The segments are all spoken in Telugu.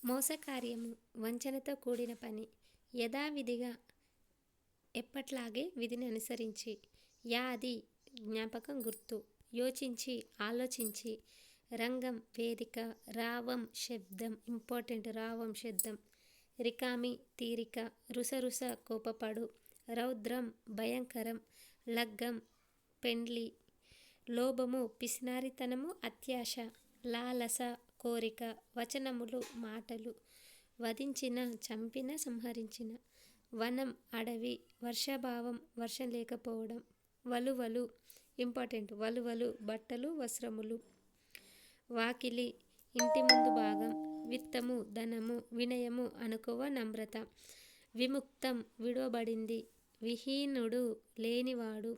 మోసకార్యము, వంచనతో కూడిన పని. యథావిధిగా ఎప్పట్లాగే విధిని అనుసరించి. యాది జ్ఞాపకం, గుర్తు. యోచించి, ఆలోచించి. రంగం వేదిక. రావం శబ్దం, ఇంపార్టెంట్. రావం శబ్దం. రికామి తీరిక. రుసరుస కోపపడు. రౌద్రం భయంకరం. లగ్గం పెండ్లి. లోభము పిసినారితనము, అత్యాశ. లాలస కోరిక. వచనములు మాటలు. వధించిన చంపిన, సంహరించిన. వనం అడవి. వర్షాభావం వర్షం లేకపోవడం. వలువలు ఇంపార్టెంట్. వలువలు బట్టలు, వస్త్రములు. వాకిలి ఇంటి ముందు భాగం. విత్తము ధనము. వినయము అణకువ, నమ్రత. విముక్తం విడువబడింది. విహీనుడు లేనివాడు.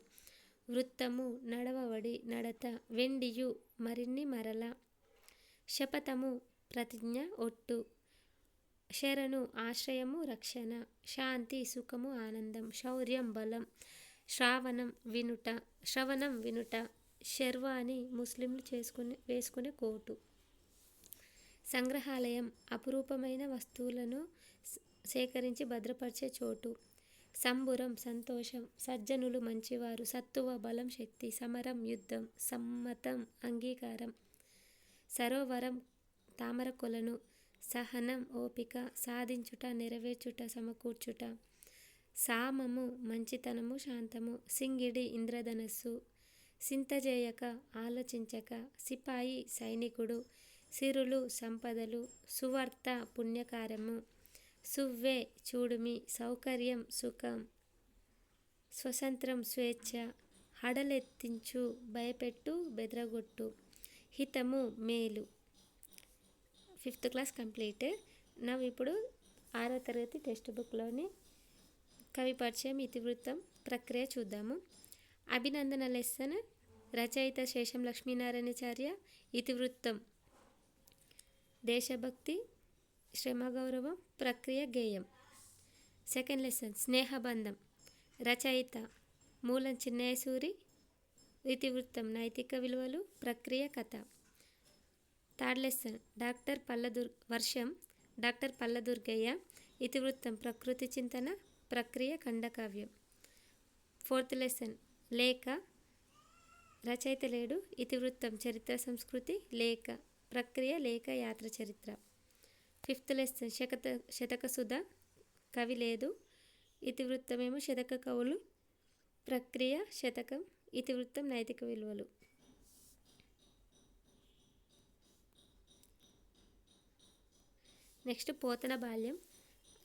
వృత్తము నడవవడి, నడత. వెండియు మరిన్ని మరల. శపథము ప్రతిజ్ఞ, ఒట్టు. శరణు ఆశ్రయము, రక్షణ. శాంతి సుఖము, ఆనందం. శౌర్యం బలం. శ్రవణం వినుట. షెర్వాని ముస్లింలు వేసుకునే కోటు. సంగ్రహాలయం అపురూపమైన వస్తువులను సేకరించి భద్రపరిచే చోటు. సంబురం సంతోషం. సజ్జనులు మంచివారు. సత్తువ బలం, శక్తి. సమరం యుద్ధం. సమ్మతం అంగీకారం. సరోవరం తామర కొలను. సహనం ఓపిక. సాధించుట నెరవేర్చుట, సమకూర్చుట. సామము మంచితనము, శాంతము. సింగిడి ఇంద్రధనస్సు. సింతజేయక ఆలోచించక. సిపాయి సైనికుడు. సిరులు సంపదలు. సువార్త పుణ్యకార్యము. సువ్వే చూడుమి. సౌకర్యం సుఖం. స్వతంత్రం స్వేచ్ఛ. హడలెత్తించు భయపెట్టు, బెదరగొట్టు. హితము మేలు. 5th class complete. ఇప్పుడు 6వ తరగతి టెక్స్ట్ బుక్లోని కవి పరిచయం, ఇతివృత్తం, ప్రక్రియ చూద్దాము. అభినందన లెసన్. రచయిత శేషం లక్ష్మీనారాయణాచార్య. ఇతివృత్తం దేశభక్తి, శ్రమ గౌరవం, ప్రక్రియ గేయం. సెకండ్ లెసన్ స్నేహబంధం. రచయిత మూలం చిన్నయసూరి. ఇతివృత్తం నైతిక విలువలు, ప్రక్రియ కథ. థర్డ్ లెసన్ వర్షం. డాక్టర్ పల్లదుర్గయ్య. ఇతివృత్తం ప్రకృతి చింతన, ప్రక్రియ ఖండకావ్యం. ఫోర్త్ లెసన్ లేఖ. రచయిత లేడు. ఇతివృత్తం చరిత్ర సంస్కృతి, లేఖ. ప్రక్రియ లేఖ యాత్ర చరిత్ర. ఫిఫ్త్ లెసన్ శతక సుధ. కవి లేదు. ఇతివృత్తమేమో శతక కవులు, ప్రక్రియ శతకం. ఇతివృత్తం నైతిక విలువలు. నెక్స్ట్ పోతన బాల్యం.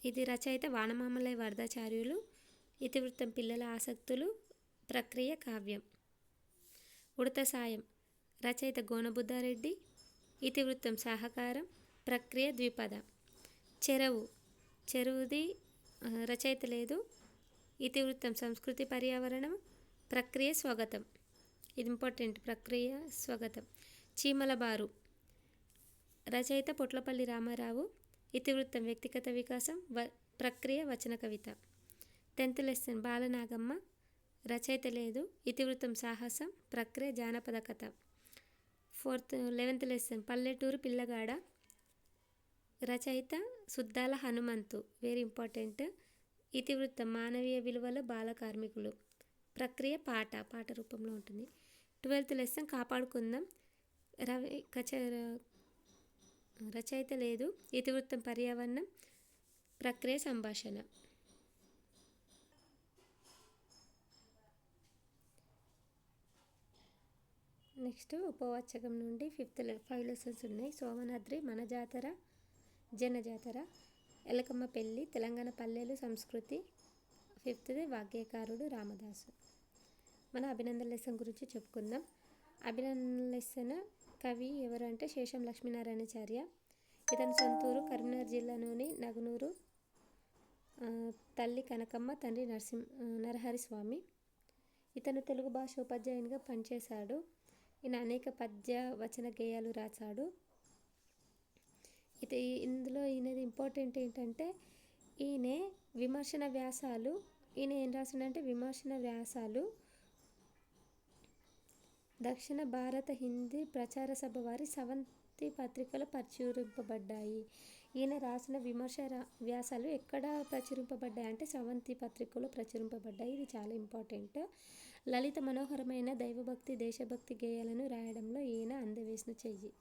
ఇది రచయిత వానమామలై వరదాచార్యులు. ఇతివృత్తం పిల్లల ఆసక్తులు, ప్రక్రియ కావ్యం. ఉడత సాయం. రచయిత గోనబుద్ధారెడ్డి. ఇతివృత్తం సహకారం, ప్రక్రియ ద్విపద. చెరువుది రచయిత లేదు. ఇతివృత్తం సంస్కృతి పర్యావరణం, ప్రక్రియ స్వాగతం. ఇది ఇంపార్టెంట్. ప్రక్రియ స్వాగతం. చీమల బారు. రచయిత పొట్లపల్లి రామారావు. ఇతివృత్తం వ్యక్తిగత వికాసం, ప్రక్రియ వచన కవిత. 10th lesson Balanagamma. రచయిత లేదు. ఇతివృత్తం సాహసం, ప్రక్రియ జానపద కథ. 11th లెసన్ పల్లెటూరు పిల్లగాడ. రచయిత సుద్దాల హనుమంతు. Very important. ఇతివృత్తం మానవీయ విలువల బాల కార్మికులు, ప్రక్రియ పాట రూపంలో ఉంటుంది. 12th లెసన్ కాపాడుకుందాం. రచయిత లేదు. ఇతివృత్తం పర్యావరణం, ప్రక్రియ సంభాషణ. నెక్స్ట్ ఉపవాచకం నుండి 5 లెసన్స్ ఉన్నాయి. సోమనాద్రి, మన జాతర, జనజాతర. ఎలకమ్మ పెళ్ళి, తెలంగాణ పల్లెలు, సంస్కృతి. 5th వాగ్గేయకారుడు రామదాసు. మన అభినందన లెసన్ గురించి చెప్పుకుందాం. అభినందన లెసన్ కవి ఎవరు అంటే శేషం లక్ష్మీనారాయణాచార్య. ఇతని సొంతూరు కరీంనగర్ జిల్లాలోని నగనూరు. తల్లి కనకమ్మ, తండ్రి నరహరిస్వామి. ఇతను తెలుగు భాష ఉపాధ్యాయునిగా పనిచేశాడు. ఈయన అనేక పద్య వచన గేయాలు రాశాడు. ఇందులో ఈయనది ఇంపార్టెంట్ ఏంటంటే ఈయన విమర్శన వ్యాసాలు. ఈయన ఏం రాసిండంటే విమర్శన వ్యాసాలు దక్షిణ భారత హిందీ ప్రచార సభ వారి స్రవంతి పత్రికలో ప్రచురింపబడ్డాయి. ఈయన రాసిన విమర్శ వ్యాసాలు ఎక్కడ ప్రచురింపబడ్డాయి అంటే స్రవంతి పత్రికలో ప్రచురింపబడ్డాయి. ఇది చాలా ఇంపార్టెంట్. లలిత మనోహరమైన దైవభక్తి దేశభక్తి గేయాలను రాయడంలో ఈయన అందవేసిన చెయ్యి.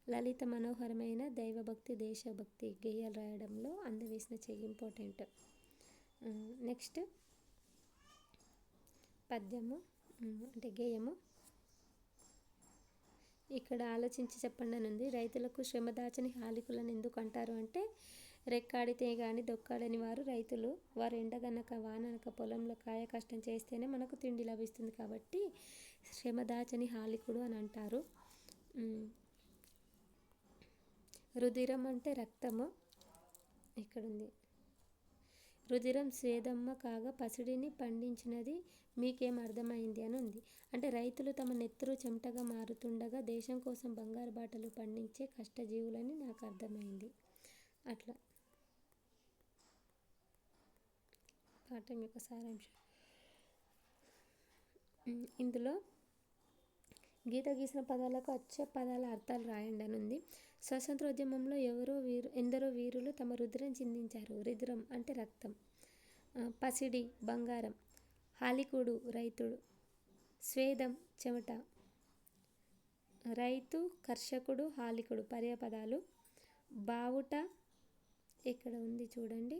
లలిత మనోహరమైన దైవభక్తి దేశభక్తి గేయాలు రాయడంలో అందవేసిన చెయ్యి ఇంపార్టెంట్. నెక్స్ట్ పద్యము అంటే గేయము. ఇక్కడ ఆలోచించి చెప్పండి అని ఉంది. రైతులకు శ్రమదాచని హాలికులను ఎందుకు అంటారు అంటే రెక్కాడితే కానీ దొక్కాడని వారు రైతులు. వారు ఎండగనక వాననక పొలంలో కాయ కష్టం చేస్తేనే మనకు తిండి లభిస్తుంది కాబట్టి శ్రమదాచని హాలికుడు అని అంటారు. రుధిరం అంటే రక్తము. ఇక్కడ ఉంది. రుధిరం స్వేదమ్మ కాగా పసిడిని పండించినది మీకేం అర్థమైంది అని ఉంది. అంటే రైతులు తమ నెత్తురు చెమటగా మారుతుండగా దేశం కోసం బంగారు బాటలు పండించే కష్టజీవులని నాకు అర్థమైంది. అట్లా పాఠం యొక్క సారాంశం. ఇందులో గీత గీసిన పదాలకు వచ్చే పదాల అర్థాలు రాయండి అని ఉంది. స్వాతంత్రోద్యమంలో ఎందరో వీరులు తమ రుధిరం చిందించారు. రుధిరం అంటే రక్తం. పసిడి బంగారం. హాలికుడు రైతుడు. స్వేదం చెమట. రైతు కర్షకుడు హాలికుడు పర్యాపదాలు. బావుట ఇక్కడ ఉంది చూడండి.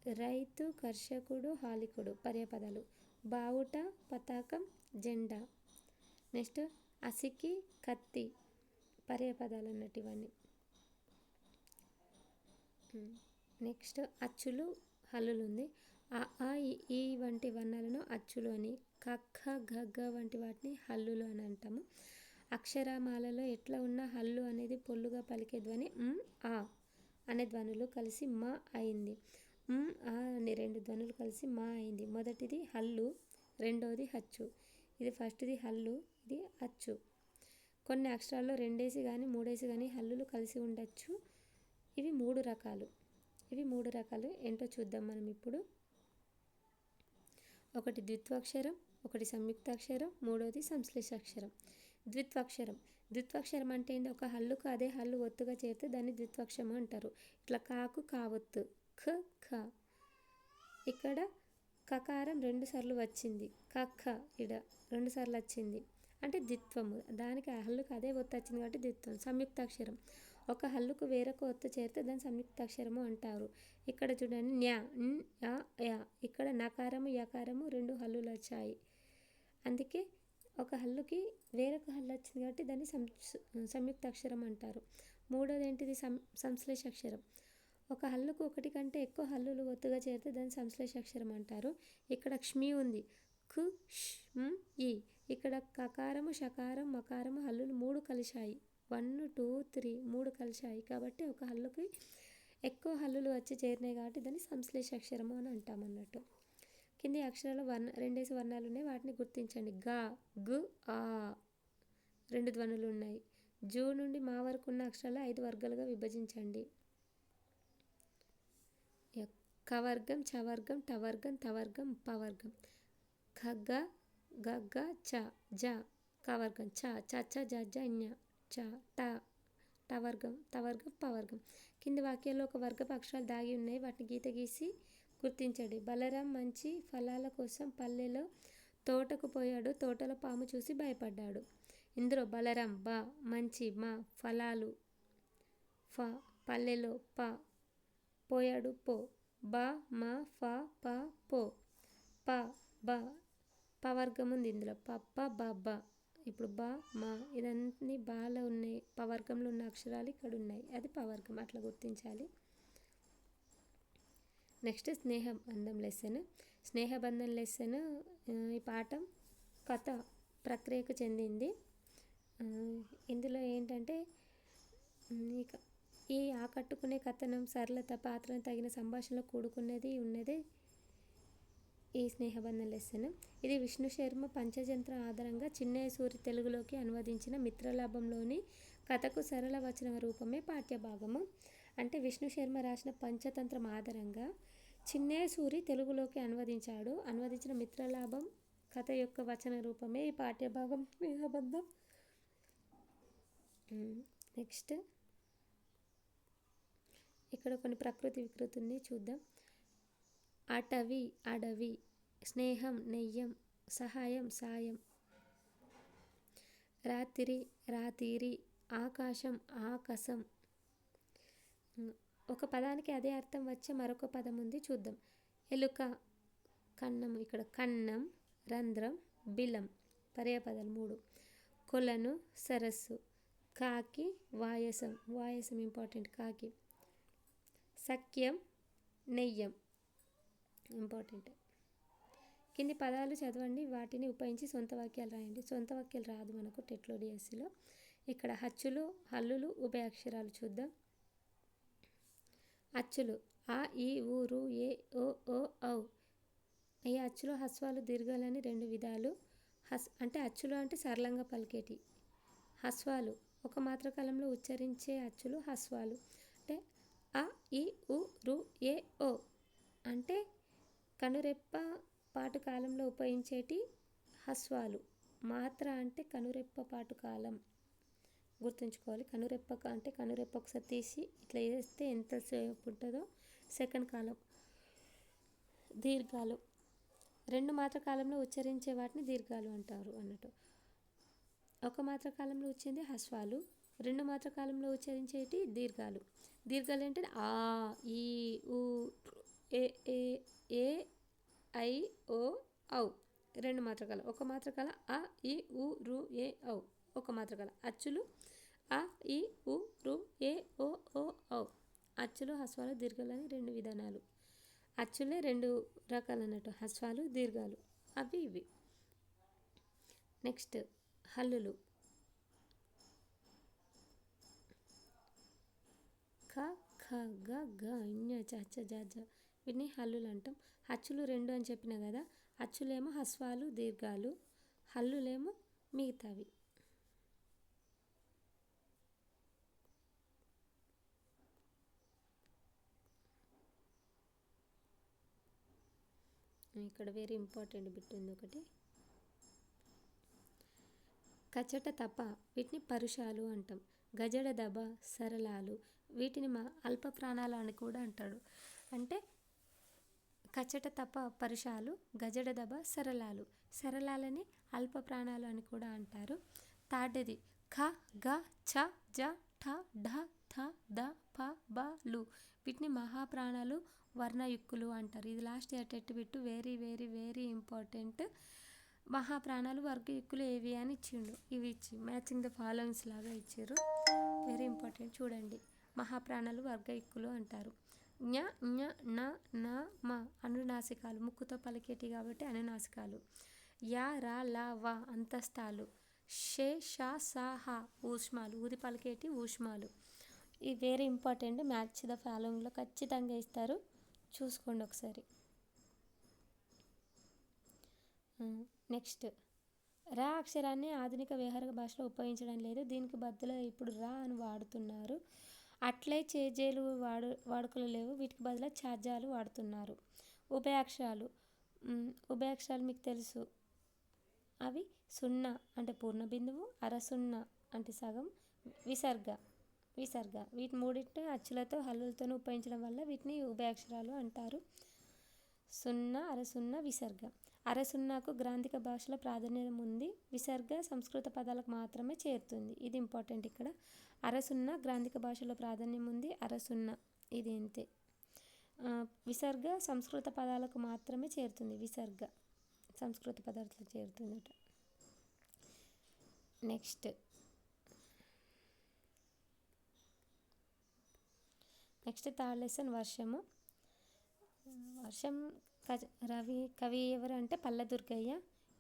రైతు కర్షకుడు హాలికుడు పర్యాపదాలు. బావుట పతాకం జెండా. నెక్స్ట్ అసికి కత్తి పర్యాపదాలు అన్నట్టు ఇవన్నీ. నెక్స్ట్ అచ్చులు హల్లులు ఉంది. అ ఆ ఈ వంటి వర్ణాలను అచ్చులు అని, కక్క గగ్గ వంటి వాటిని హల్లులు అని అంటాము. అక్షరమాలలో ఎట్లా ఉన్న హల్లు అనేది పొల్లుగా పలికే ధ్వని ఆ అనే ధ్వనులు కలిసి మా అయింది. ఆ అనే రెండు ధ్వనులు కలిసి మా అయింది. మొదటిది హల్లు, రెండవది అచ్చు. ఇది ఫస్ట్ది హల్లు, ఇది అచ్చు. కొన్ని అక్షరాల్లో రెండేసి కానీ మూడేసి కానీ హల్లులు కలిసి ఉండొచ్చు. ఇవి మూడు రకాలు. ఏంటో చూద్దాం మనం ఇప్పుడు. ఒకటి ద్విత్వాక్షరం, ఒకటి సంయుక్తాక్షరం, మూడవది సంశ్లేషాక్షరం. ద్విత్వాక్షరం అంటే ఏంటి? ఒక హల్లుకు అదే హల్లు ఒత్తుగా చేరితే దాన్ని ద్విత్వాక్షరం అంటారు. ఇట్లా కాకు కావత్తు, ఖ ఖ. ఇక్కడ కకారం 2 సార్లు వచ్చింది. కఖ ఇడ 2 సార్లు వచ్చింది అంటే ద్విత్వము. దానికి ఆ హల్లుకు అదే ఒత్తు వచ్చింది కాబట్టి ద్విత్వం. సంయుక్తాక్షరం ఒక హల్లుకు వేరొక ఒత్తు చేరితే దాన్ని సంయుక్తాక్షరము అంటారు. ఇక్కడ చూడండి న్యా యా. ఇక్కడ నకారము యకారము 2 హల్లులు వచ్చాయి. అందుకే ఒక హల్లుకి వేరొక హల్లు వచ్చింది కాబట్టి దాన్ని సంయుక్తాక్షరం అంటారు. మూడోది ఏంటిది? సంశ్లేషాక్షరం. ఒక హల్లుకు ఒకటి కంటే ఎక్కువ హల్లులు ఒత్తుగా చేరితే దాన్ని సంశ్లేషాక్షరం అంటారు. ఇక్కడ క్ష్మి ఉంది. కు ఈ. ఇక్కడ కకారము షకారం మకారము హల్లులు 3 కలిశాయి. 1 2 3 3 కలిశాయి కాబట్టి ఒక హల్లుకి ఎక్కువ హల్లులు వచ్చి చేరినాయి కాబట్టి దాన్ని సంశ్లేషాక్షరము అని అంటాం అన్నట్టు. కింది అక్షరాలు రెండేసి వర్ణాలు ఉన్నాయి, వాటిని గుర్తించండి. గా గు ఆ 2 ధ్వనులు ఉన్నాయి. జూ నుండి మా వరకు ఉన్న అక్షరాలు 5 వర్గాలుగా విభజించండి. కవర్గం చవర్గం టవర్గం తవర్గం పవర్గం. ఖగ్గ గగ్గ చ జ కవర్గం. చ జ జ ఞ చ ట టవర్గం తవర్గం పవర్గం. కింది వాక్యాల్లో ఒక వర్గపు అక్షరాలు దాగి ఉన్నాయి, వాటిని గీత గీసి గుర్తించండి. బలరాం మంచి ఫలాల కోసం పల్లెలో తోటకు పోయాడు. తోటలో పాము చూసి భయపడ్డాడు. ఇందులో బలరాం బ, మంచి మా, ఫలాలు ఫ, పల్లెలో ప, పోయాడు పో. బ మా ఫ ప పో. ప బ పవర్గం ఉంది ఇందులో. పప్ప బ బ. ఇప్పుడు బ మా ఇదన్నీ బాలో ఉన్నాయి. పవర్గంలో ఉన్న అక్షరాలు ఇక్కడ ఉన్నాయి, అది పవర్గం. అట్లా గుర్తించాలి. నెక్స్ట్ స్నేహబంధం లెసన్. ఈ పాఠం కథ ప్రక్రియకు చెందింది. ఇందులో ఏంటంటే ఈ ఆకట్టుకునే కథనం సరళత పాత్రను తగిన సంభాషణలో కూడుకున్నది ఉన్నదే ఈ స్నేహబంధం లెసన్. ఇది విష్ణు శర్మ పంచతంత్రం ఆధారంగా చిన్నయ్య సూరి తెలుగులోకి అనువదించిన మిత్రలాభంలోని కథకు సరళ వచన రూపమే పాఠ్యభాగము. అంటే విష్ణు శర్మ రాసిన పంచతంత్రం ఆధారంగా చిన్నయ్య సూరి తెలుగులోకి అనువదించిన మిత్రలాభం కథ యొక్క వచన రూపమే ఈ పాఠ్యభాగం స్నేహబంధం. నెక్స్ట్ ఇక్కడ కొన్ని ప్రకృతి వికృతుల్ని చూద్దాం. అటవి అడవి, స్నేహం నెయ్యం, సహాయం సాయం, రాత్రి రాతిరి, ఆకాశం ఆకాశం. ఒక పదానికి అదే అర్థం వచ్చే మరొక పదం ఉంది, చూద్దాం. ఎలుక, కన్నం, ఇక్కడ కన్నం, రంధ్రం, బిలం, పర్యాపదాలు 3. కొలను, సరస్సు, కాకి, వాయసం, వాయసం ఇంపార్టెంట్, కాకి. సఖ్యం, నెయ్యం ఇంపార్టెంట్. కింది పదాలు చదవండి, వాటిని ఉపయోగించి సొంత వాక్యాలు రాయండి. సొంత వాక్యాలు రాదు మనకు టెట్లో డిఎస్సిలో. ఇక్కడ అచ్చులు హల్లులు ఉభయాక్షరాలు చూద్దాం. అచ్చులు ఆ ఈ ఊ రు ఏ ఓ ఓ ఔ. ఈ అచ్చులు హస్వాలు దీర్ఘాలని 2 విధాలు. అంటే అచ్చులు అంటే సరళంగా పలికేటి. హస్వాలు ఒక మాత్రకాలంలో ఉచ్చరించే అచ్చులు హస్వాలు. అంటే అ ఈ ఉ రు ఏ ఓ అంటే కనురెప్ప పాటు కాలంలో ఉపయోగించేటి హస్వాలు. మాత్ర అంటే కనురెప్ప పాటు కాలం, గుర్తుంచుకోవాలి. కనురెప్ప అంటే కనురెప్ప ఒకసారి తీసి ఇట్లా వేస్తే ఎంతసేపు ఉంటుందో సెకండ్ కాలం. దీర్ఘాలు 2 మాత్రకాలంలో ఉచ్చరించే వాటిని దీర్ఘాలు అంటారు అన్నట్టు. ఒక మాత్రకాలంలో వచ్చింది హస్వాలు, 2 మాత్రకాలంలో ఉచ్చరించేటి దీర్ఘాలు. దీర్ఘాలు అంటే ఆ ఈ ఊ ఏ ఏ ఏ ఐ ఓ ఔ 2 మాత్రకాలం. ఒక మాత్రకాల అ ఈ ఉ రు ఏ ఔ ఒక మాత్రకాల. అచ్చులు అ ఈ ఉ రు ఏ ఓ ఓ ఔ. అచ్చులు హస్వాలు దీర్ఘాలు అని 2 విధానాలు. అచ్చులే 2 రకాలు అన్నట్టు, హస్వాలు దీర్ఘాలు, అవి ఇవి. నెక్స్ట్ హల్లులు. ఖ ఖ గ ఘ ఞ చ ఛ జ ఝ వీటిని హల్లులు అంటాం. అచ్చులు 2 అని చెప్పిన కదా, అచ్చులేమో హస్వాలు దీర్ఘాలు, హల్లులేమో మిగతావి. ఇక్కడ వెరీ ఇంపార్టెంట్ బిట్ ఉంది ఒకటి. కచట తప వీటిని పరుషాలు అంటాం. గజడ దబ సరళాలు, వీటిని అల్ప ప్రాణాలు అని కూడా అంటాడు. అంటే కచట తప పరుషాలు, గజడ దబ సరళాలు, సరళాలని అల్ప ప్రాణాలు అని కూడా అంటారు. తాటిది ఖ గ ఛ జ ఠ ఢ థ ద ఫ బ లు, వీటిని మహాప్రాణాలు వర్ణయుక్కులు అంటారు. ఇది last year TET bit, very very very important. మహాప్రాణాలు వర్గయుక్కులు ఏవి అని ఇచ్చిండు, ఇవి ఇచ్చి మ్యాచింగ్ ద ఫాలోయింగ్స్ లాగా ఇచ్చారు, వెరీ ఇంపార్టెంట్ చూడండి. మహాప్రాణాలు వర్గయుక్కులు అంటారు. జ్ఞ జ్ఞ న న మ అనునాసికాలు, ముక్కుతో పలికేటి కాబట్టి అనునాసికాలు. యా రా లా వా అంతస్తాలు. షే షా సా హా ఊష్మాలు, ఊది పలికేటి ఊష్మాలు. ఇవి వెరీ ఇంపార్టెంట్, మ్యాచ్ ద ఫాలోయింగ్లో ఖచ్చితంగా ఇస్తారు, చూసుకోండి ఒకసారి. నెక్స్ట్ రా అక్షరాన్ని ఆధునిక వ్యవహారిక భాషలో ఉపయోగించడం లేదు, దీనికి బదులుగా ఇప్పుడు రా అని వాడుతున్నారు. అట్లే చేజేలు వాడుకలు లేవు, వీటికి బదులుగా ఛార్జాలు వాడుతున్నారు. ఉభయాక్షరాలు, ఉభయాక్షరాలు మీకు తెలుసు, అవి సున్నా అంటే పూర్ణ బిందువు, అరసున్నా అంటే సగం, విసర్గ విసర్గ. వీటి మూడింటి అచ్చులతో హల్లులతోనూ ఉపయోగించడం వల్ల వీటిని ఉభయాక్షరాలు అంటారు. సున్నా, అరసున్నా, విసర్గ. అరసున్నాకు గ్రాంధిక భాషలో ప్రాధాన్యత ఉంది, విసర్గ సంస్కృత పదాలకు మాత్రమే చేరుతుంది. ఇది ఇంపార్టెంట్ ఇక్కడ. అరసున్నా గ్రాంధిక భాషలో ప్రాధాన్యం ఉంది, అరసున్నా ఇది అంతే. విసర్గ సంస్కృత పదాలకు మాత్రమే చేరుతుంది, విసర్గ సంస్కృత పదార్థాలకు చేరుతుందట. నెక్స్ట్ థర్డ్ లెసన్ వర్షము. వర్షం కవి ఎవరు అంటే పల్ల దుర్గయ్య,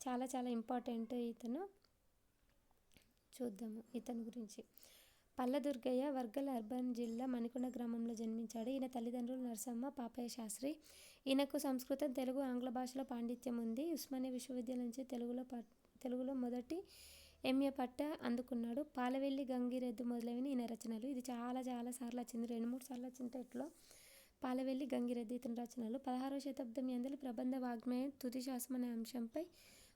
చాలా చాలా ఇంపార్టెంట్ ఇతను, చూద్దాము ఇతని గురించి. పల్ల దుర్గయ్య వర్గల్ అర్బన్ జిల్లా మణికొండ గ్రామంలో జన్మించాడు. ఈయన తల్లిదండ్రులు నరసమ్మ, పాపయ్య శాస్త్రి. ఈయనకు సంస్కృతం, తెలుగు, ఆంగ్ల భాషలో పాండిత్యం ఉంది. ఉస్మానియా విశ్వవిద్యాలయం నుంచి తెలుగులో మొదటి ఎంఏ పట్ట అందుకున్నాడు. పాలవెల్లి, గంగిరెద్దు మొదలైన ఈయన రచనలు. ఇది చాలా చాలా సార్లు వచ్చింది, 2-3 సార్లు వచ్చింది టెట్లో. పాలవెల్లి, గంగిరెద్దు ఇతని రచనలు. 16వ శతాబ్దం యందలి ప్రబంధ వాగ్మయం తుది శాసనం అనే అంశంపై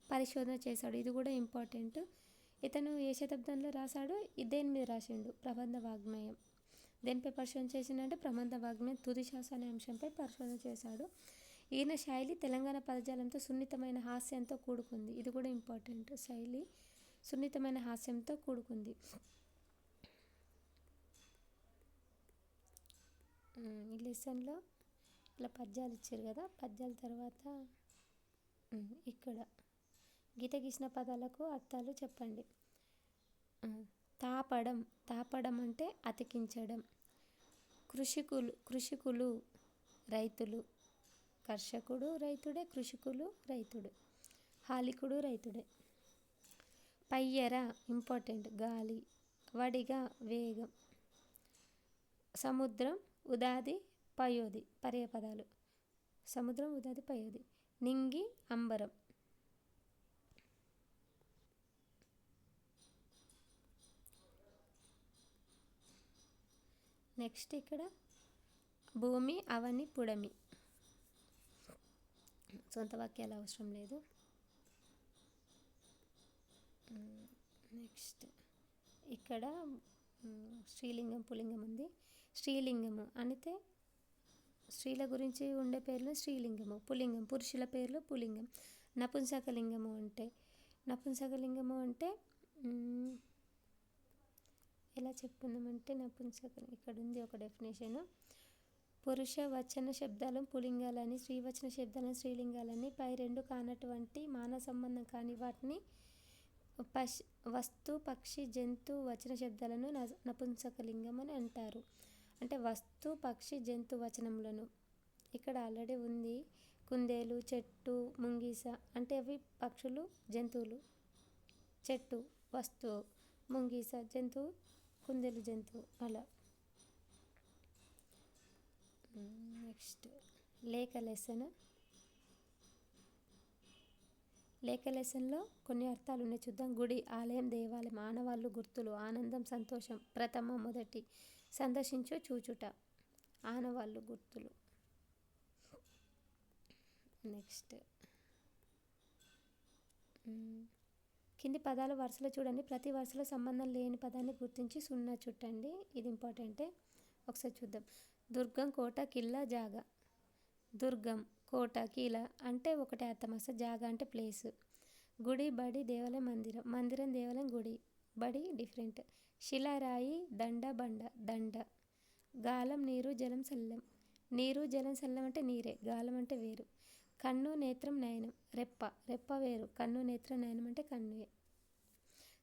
పరిశోధన చేశాడు, ఇది కూడా ఇంపార్టెంట్. ఇతను ఏ శతాబ్దంలో రాశాడు? దేని మీద రాసిండు? ప్రబంధ వాగ్మయం. దేనిపై పరిశోధన చేసిండంటే ప్రబంధ వాగ్మయం తుది శ్వాస అనే అంశంపై పరిశోధన చేశాడు. ఈయన శైలి తెలంగాణ పదజాలంతో సున్నితమైన హాస్యంతో కూడుకుంది. ఇది కూడా ఇంపార్టెంట్. శైలి సున్నితమైన హాస్యంతో కూడుకుంది. ఈ లెసన్లో ఇలా పద్యాలు ఇచ్చారు కదా, పద్యాల తర్వాత ఇక్కడ గీత గీసిన పదాలకు అర్థాలు చెప్పండి. తాపడం, తాపడం అంటే అతికించడం. కృషికులు రైతులు. కర్షకుడు రైతుడే, కృషికులు రైతుడు, హాలికుడు రైతుడే. పయ్యర ఇంపార్టెంట్, గాలి. వడిగా వేగం. సముద్రం, ఉదాది, పయోది పర్యాయపదాలు. సముద్రం, ఉదాది, పయోది. నింగి, అంబరం. నెక్స్ట్ ఇక్కడ భూమి, అవని, పుడమి. సొంత వాక్యాలు అవసరం లేదు. నెక్స్ట్ ఇక్కడ స్త్రీలింగం, పుల్లింగం ఉంది. స్త్రీలింగము అంటే స్త్రీల గురించి ఉండే పేర్లు స్త్రీలింగము. పుల్లింగం పురుషుల పేర్లు పుల్లింగం. నపుంసకలింగము అంటే ఎలా చెప్పుకుందామంటే ఇక్కడ ఉంది ఒక డెఫినేషన్. పురుష వచన శబ్దాలను పుల్లింగాలని, స్త్రీవచన శబ్దాలను స్త్రీలింగాలని, పై రెండు కానటువంటి మానవ సంబంధం కాని వాటిని వస్తు, పక్షి, జంతు వచన శబ్దాలను నపుంసకలింగం అని అంటారు. అంటే వస్తు, పక్షి, జంతు వచనములను. ఇక్కడ ఆల్రెడీ ఉంది. కుందేలు, చెట్టు, ముంగీస అంటే అవి పక్షులు, జంతువులు. చెట్టు వస్తువు, ముంగీస జంతువు, కుందేలు జంతువు. అలా. నెక్స్ట్ లేఖ లెసన్లో కొన్ని అర్థాలు ఉన్నాయి చూద్దాం. గుడి, ఆలయం, దేవాలయం. ఆనవాళ్ళు, గుర్తులు. ఆనందం, సంతోషం. ప్రథమ, మొదటి. సందర్శించు, చూచుట. ఆనవాళ్ళు, గుర్తులు. నెక్స్ట్ కింది పదాలు వరుసలో చూడండి. ప్రతి వరుసలో సంబంధం లేని పదాన్ని గుర్తించి సున్నా చుట్టండి. ఇది ఇంపార్టెంటే. ఒకసారి చూద్దాం. దుర్గం, కోట, కిల్లా, జాగా. దుర్గం, కోట, కిలా అంటే ఒకటే అర్థం వస్తుంది. జాగా అంటే ప్లేస్. గుడి, బడి, దేవాలయం, మందిరం. మందిరం, దేవాలయం, గుడి, బడి డిఫరెంట్. శిల, రాయి, దండ, బండ, దండ. గాలం, నీరు, జలం, సల్లం. నీరు, జలం, సల్లం అంటే నీరే. గాలం అంటే వేరు. కన్ను, నేత్రం, నయనం. రెప్ప, రెప్ప వేరు. కన్ను, నేత్రం, నయనం అంటే కన్నుయే.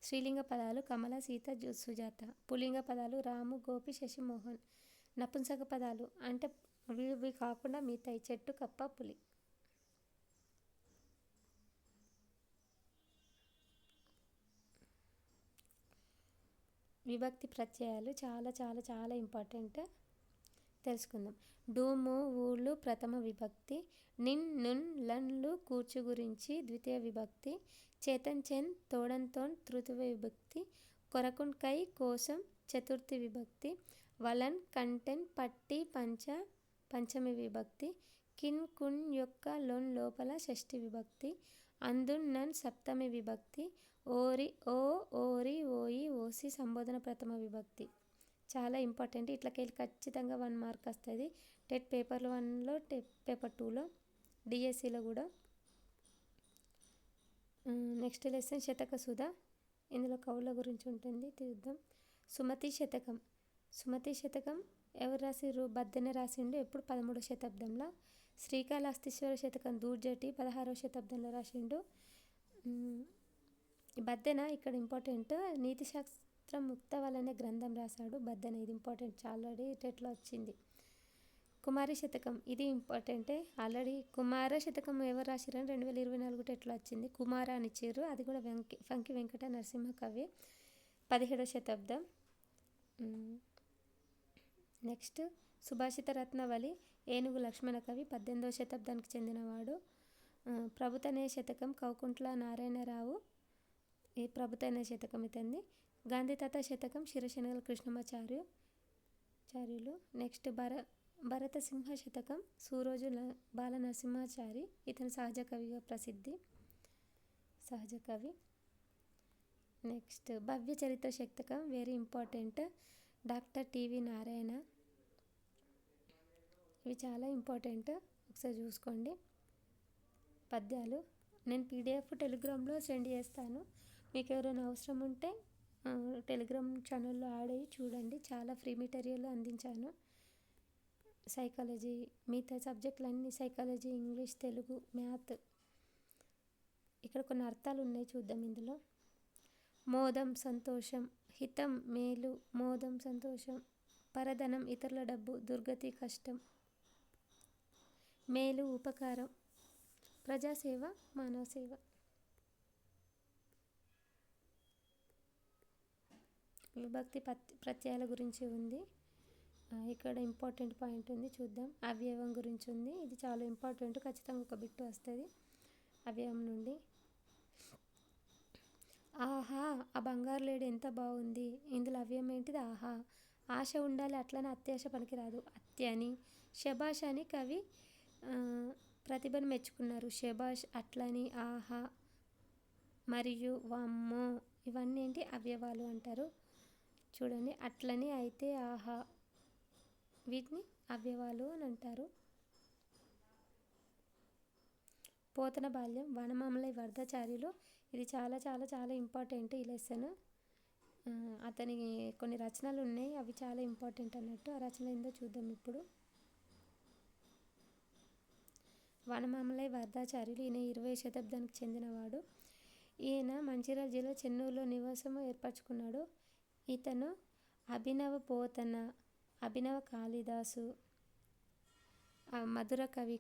స్త్రీలింగ పదాలు కమల, సీత, సుజాత. పుల్లింగ పదాలు రాము, గోపి, శశి, మోహన్. నపుంసక పదాలు అంటే ఇవి కాకుండా మిగతాయి. చెట్టు, కప్ప, పులి. విభక్తి ప్రత్యయాలు చాలా చాలా చాలా ఇంపార్టెంట్. తెలుసుకుందాం. డూము, ఊళ్ళు ప్రథమ విభక్తి. నిన్, నున్, లన్లు కూర్చు గురించి ద్వితీయ విభక్తి. చేతన్, చెన్, తోడన్, తోన్ తృతీయ విభక్తి. కొరకున్, కై, కోసం చతుర్థి విభక్తి. వలన్, కంటెన్, పట్టి, పంచ పంచమి విభక్తి. కిన్, కున్, యొక్క, లొన్ లోపల షష్ఠి విభక్తి. అందున్, నన్ సప్తమి విభక్తి. ఓరి, ఓ, ఓరి, ఓయి, ఓసి సంబోధన ప్రథమ విభక్తి. చాలా ఇంపార్టెంట్. ఇట్లకెళ్ళి ఖచ్చితంగా 1 మార్క్ వస్తుంది. టెట్ పేపర్ 1లో, పేపర్ 2లో, డిఎస్సిలో కూడా. నెక్స్ట్ లెసన్ శతక సుధ. ఇందులో కవుల గురించి ఉంటుంది, చూద్దాం. సుమతి శతకం. సుమతి శతకం ఎవరు రాసిర్రు? బద్దెన రాసిండు. ఎప్పుడు? 13వ శతాబ్దంలో. శ్రీకాళహస్తీశ్వర శతకం దూర్జటి 16వ శతాబ్దంలో రాసిండు. బద్దెన ఇక్కడ ఇంపార్టెంట్. నీతి శాస్త్రం ముక్తవల్ అనే గ్రంథం రాశాడు బద్దెన. ఇది ఇంపార్టెంట్, ఆల్రెడీ టెట్లో వచ్చింది. కుమారి శతకం ఇది ఇంపార్టెంటే. ఆల్రెడీ కుమార శతకం ఎవరు రాసిరని 2024 టెట్లో వచ్చింది. కుమార అని ఇచ్చారు. అది కూడా ఫంకి వెంకట నరసింహ కవి, 17వ శతాబ్దం. నెక్స్ట్ సుభాషిత రత్నవళి ఏనుగు లక్ష్మణ కవి, 18వ శతాబ్దానికి చెందినవాడు. ప్రభుతనయ శతకం కౌకుంట్ల నారాయణరావు, ఈ ప్రభుతనయ శతకం ఇతంది. గాంధీతాత శతకం శిరశనగల కృష్ణమాచార్యులు. నెక్స్ట్ భరతసింహ శతకం సూరోజు బాల నరసింహాచారి, ఇతను సహజ కవిగా ప్రసిద్ధి. సహజ కవి. నెక్స్ట్ భవ్య చరిత్ర శతకం very important, doctor TV Narayana. ఇవి చాలా ఇంపార్టెంట్, ఒకసారి చూసుకోండి. పద్యాలు నేను పీడిఎఫ్ టెలిగ్రామ్లో సెండ్ చేస్తాను, మీకు ఎవరైనా అవసరం ఉంటే టెలిగ్రామ్ ఛానల్లో యాడ్ అయ్యి చూడండి. చాలా ఫ్రీ మెటీరియల్ అందించాను. సైకాలజీ, మిగతా సబ్జెక్టులన్నీ సైకాలజీ, ఇంగ్లీష్, తెలుగు, మ్యాథ్. ఇక్కడ కొన్ని అర్థాలు ఉన్నాయి, చూద్దాం. ఇందులో మోదం సంతోషం, హితం మేలు, మోదం సంతోషం, పరధనం ఇతరుల డబ్బు, దుర్గతి కష్టం, మేలు ఉపకారం, ప్రజాసేవ మానవ సేవ. విభక్తి ప్రత్యయాల గురించి ఉంది. ఇక్కడ ఇంపార్టెంట్ పాయింట్ ఉంది, చూద్దాం. అవయవం గురించి ఉంది, ఇది చాలా ఇంపార్టెంట్, ఖచ్చితంగా ఒక బిట్ వస్తుంది అవయవం నుండి. ఆహా ఆ బంగారు లేడి ఎంత బాగుంది, ఇందులో అవయవం ఏంటిది? ఆహా. ఆశ ఉండాలి, అట్లనే అత్యాశ పనికిరాదు, అత్యని. శబాష్ అని కవి ప్రతిభను మెచ్చుకున్నారు, శబాష్. అట్లని, ఆహా మరియు వామ్మో ఇవన్నీ ఏంటి? అవయవాలు అంటారు. చూడండి, అట్లని, అయితే, ఆహా, వీటిని అవయవాలు అని అంటారు. పోతన బాల్యం, వనమామలై వరదాచార్యులు, ఇది చాలా చాలా చాలా ఇంపార్టెంట్ ఈ లెసన్. అతని కొన్ని రచనలు ఉన్నాయి, అవి చాలా ఇంపార్టెంట్ అన్నట్టు. ఆ రచన ఏందో చూద్దాం ఇప్పుడు. వనమామలై వరదాచార్యులు, ఈయన 20వ శతాబ్దానికి చెందినవాడు. ఈయన మంచిర్యాల జిల్లా చెన్నూరులో నివాసం ఏర్పరచుకున్నాడు. ఇతను అభినవ పోతన, అభినవ కాళిదాసు, మధుర కవి